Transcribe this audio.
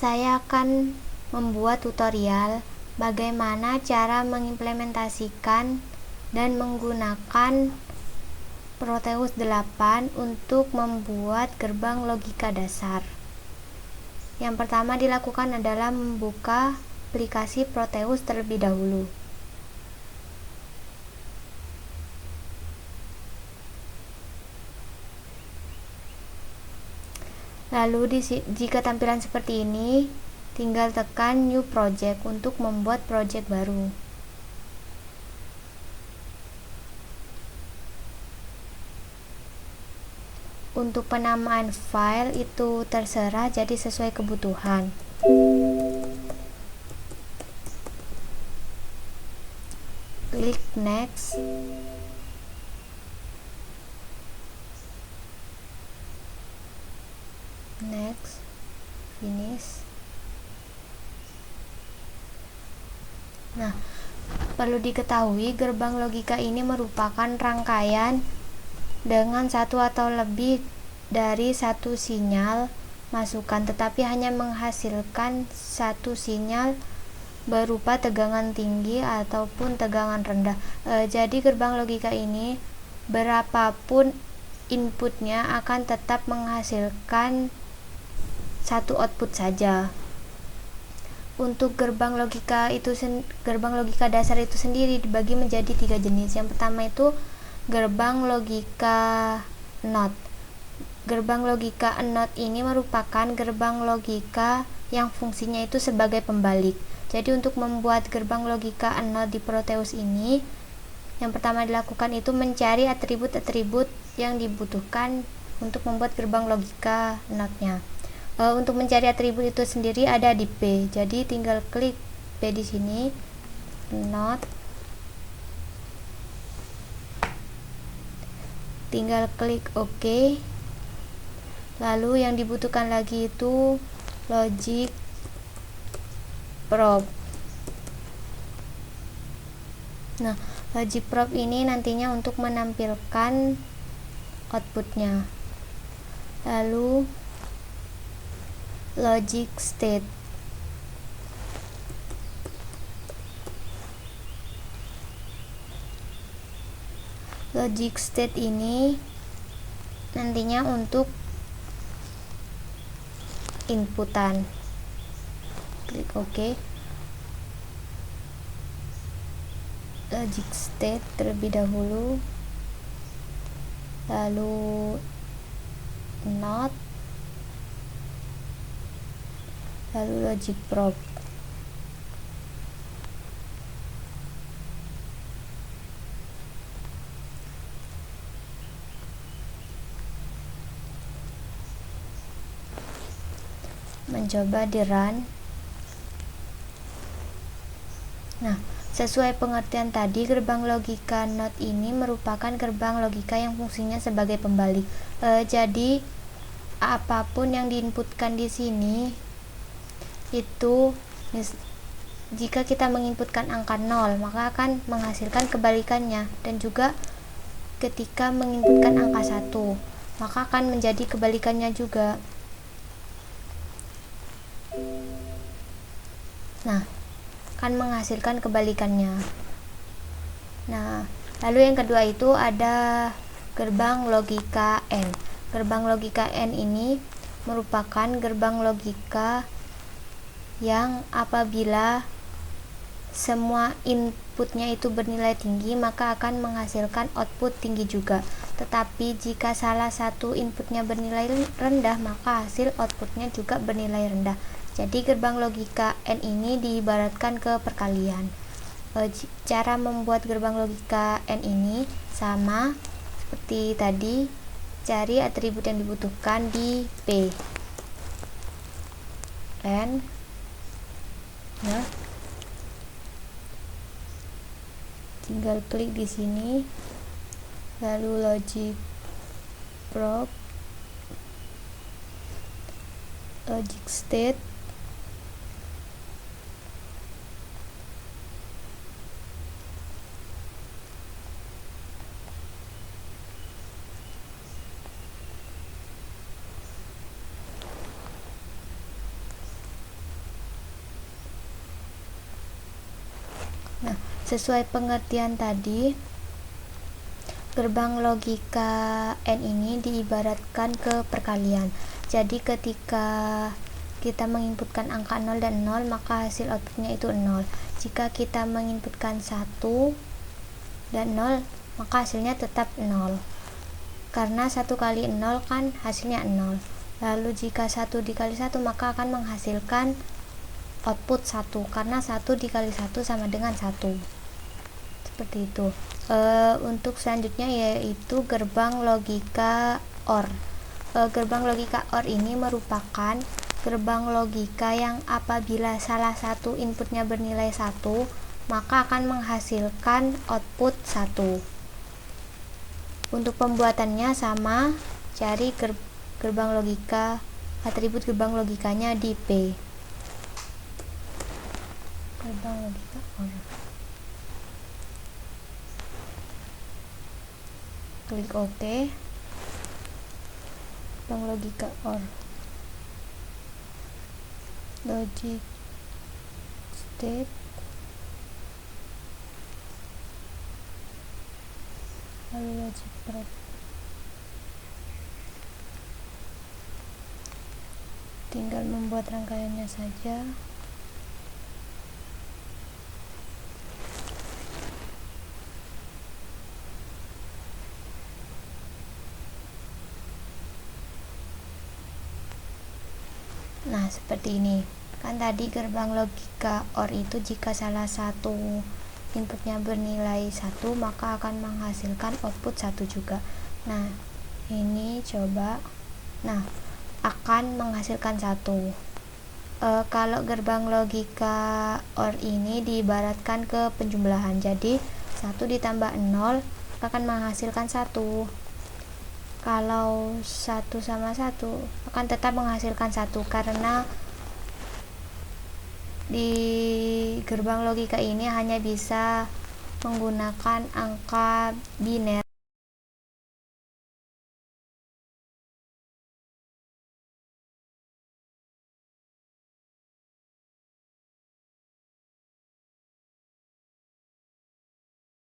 saya akan membuat tutorial bagaimana cara mengimplementasikan dan menggunakan Proteus 8 untuk membuat gerbang logika dasar. Yang pertama dilakukan adalah membuka aplikasi Proteus terlebih dahulu. Lalu jika tampilan seperti ini, tinggal tekan New Project untuk membuat project baru. Untuk penamaan file itu terserah, jadi sesuai kebutuhan. Klik Next. Next, finish. Nah, perlu diketahui gerbang logika ini merupakan rangkaian dengan satu atau lebih dari satu sinyal masukan, tetapi hanya menghasilkan satu sinyal berupa tegangan tinggi ataupun tegangan rendah. Jadi gerbang logika ini berapapun inputnya akan tetap menghasilkan satu output saja. Untuk gerbang logika dasar itu sendiri dibagi menjadi 3 jenis. Yang pertama itu gerbang logika NOT. Gerbang logika NOT ini merupakan gerbang logika yang fungsinya itu sebagai pembalik. Jadi untuk membuat gerbang logika NOT di Proteus ini, yang pertama dilakukan itu mencari atribut-atribut yang dibutuhkan untuk membuat gerbang logika NOT-nya. Untuk mencari atribut itu sendiri ada di P. Jadi tinggal klik P di sini, NOT. Tinggal klik OK. Lalu yang dibutuhkan lagi itu logic probe. Nah, logic probe ini nantinya untuk menampilkan outputnya. Lalu logic state. Logic state ini nantinya untuk inputan. Klik OK. Logic state terlebih dahulu, lalu NOT, lalu logic probe. Mencoba di run. Nah, sesuai pengertian tadi, gerbang logika NOT ini merupakan gerbang logika yang fungsinya sebagai pembalik. Jadi apapun yang diinputkan di sini itu, jika kita menginputkan angka 0, maka akan menghasilkan kebalikannya, dan juga ketika menginputkan angka 1, maka akan menjadi kebalikannya juga. Nah, akan menghasilkan kebalikannya. Nah, lalu yang kedua itu ada gerbang logika N. Gerbang logika N ini merupakan gerbang logika yang apabila semua inputnya itu bernilai tinggi, maka akan menghasilkan output tinggi juga. Tetapi jika salah satu inputnya bernilai rendah, maka hasil outputnya juga bernilai rendah. Jadi gerbang logika N ini diibaratkan ke perkalian. Cara membuat gerbang logika N ini sama seperti tadi, cari atribut yang dibutuhkan di P. N. Nah, tinggal klik di sini, lalu logic probe, logic state, Sesuai pengertian tadi, gerbang logika N ini diibaratkan ke perkalian. Jadi ketika kita menginputkan angka 0 dan 0, maka hasil outputnya itu 0. Jika kita menginputkan 1 dan 0, maka hasilnya tetap 0. Karena 1 kali 0 kan hasilnya 0. Lalu jika 1 dikali 1, maka akan menghasilkan output 1. Karena 1 dikali 1 sama dengan 1. Seperti itu. Untuk selanjutnya yaitu gerbang logika OR. Gerbang logika OR ini merupakan gerbang logika yang apabila salah satu inputnya bernilai 1, maka akan menghasilkan output 1. Untuk pembuatannya sama, cari gerbang logika, atribut gerbang logikanya di P. Gerbang logika OR. Klik OK. Gerbang logika OR. Logic state, lalu logic prop. Tinggal membuat rangkaiannya saja. Nah, seperti ini. Kan tadi gerbang logika OR itu jika salah satu inputnya bernilai 1, maka akan menghasilkan output 1 juga. Nah, ini coba. Nah, akan menghasilkan 1. Kalau gerbang logika OR ini diibaratkan ke penjumlahan. Jadi, 1 ditambah 0 akan menghasilkan 1. Kalau 1 sama 1 akan tetap menghasilkan 1, karena di gerbang logika ini hanya bisa menggunakan angka biner.